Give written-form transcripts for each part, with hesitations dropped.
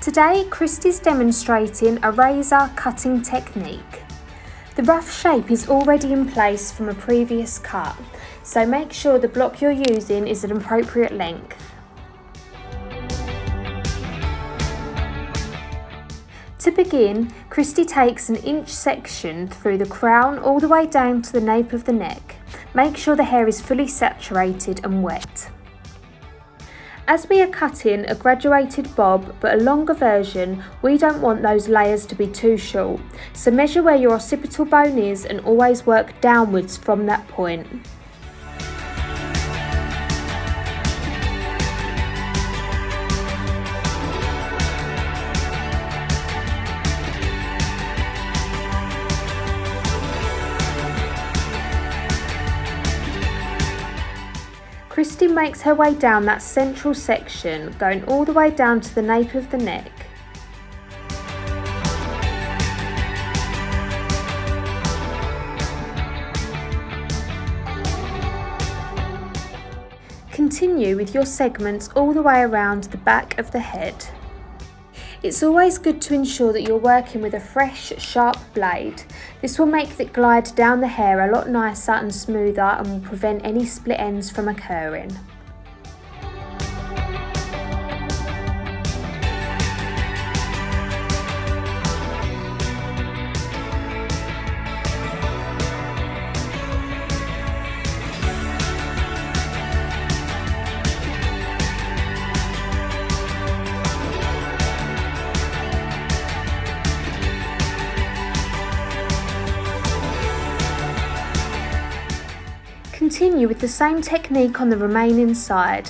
Today, Christi's demonstrating a razor cutting technique. The rough shape is already in place from a previous cut, so make sure the block you're using is an appropriate length. To begin, Christi takes an inch section through the crown all the way down to the nape of the neck. Make sure the hair is fully saturated and wet. As we are cutting a graduated bob but a longer version, we don't want those layers to be too short, so measure where your occipital bone is and always work downwards from that point. Christi makes her way down that central section, going all the way down to the nape of the neck. Continue with your segments all the way around the back of the head. It's always good to ensure that you're working with a fresh, sharp blade. This will make it glide down the hair a lot nicer and smoother and will prevent any split ends from occurring. Continue with the same technique on the remaining side.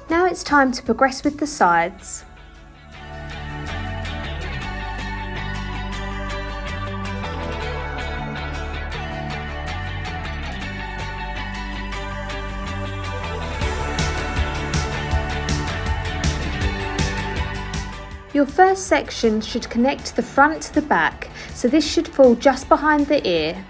Now it's time to progress with the sides. Your first section should connect the front to the back, so this should fall just behind the ear.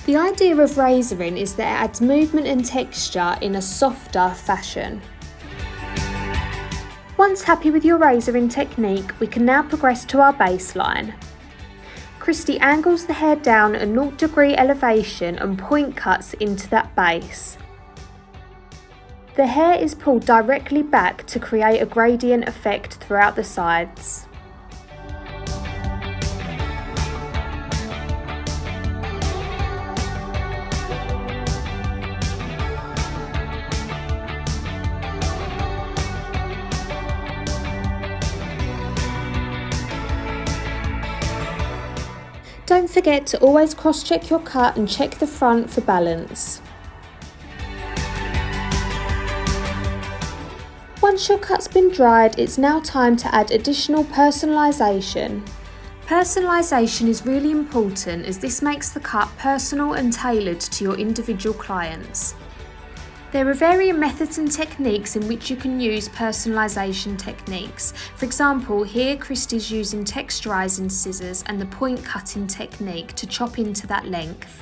The idea of razoring is that it adds movement and texture in a softer fashion. Once happy with your razoring technique, we can now progress to our baseline. Christi angles the hair down a 0° elevation and point cuts into that base. The hair is pulled directly back to create a gradient effect throughout the sides. Don't forget to always cross-check your cut and check the front for balance. Once your cut's been dried, it's now time to add additional personalisation. Personalisation is really important as this makes the cut personal and tailored to your individual clients. There are varying methods and techniques in which you can use personalisation techniques. For example, here Christi's using texturising scissors and the point cutting technique to chop into that length.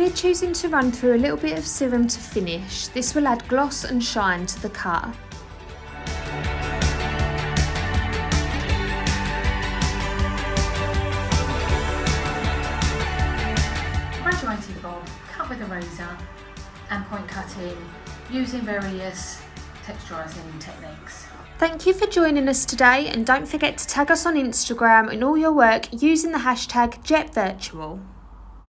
we're choosing to run through a little bit of serum to finish. This will add gloss and shine to the cut. Graduated bob, cut with a razor and point cutting using various texturising techniques. Thank you for joining us today, and don't forget to tag us on Instagram in all your work using the hashtag JetVirtual.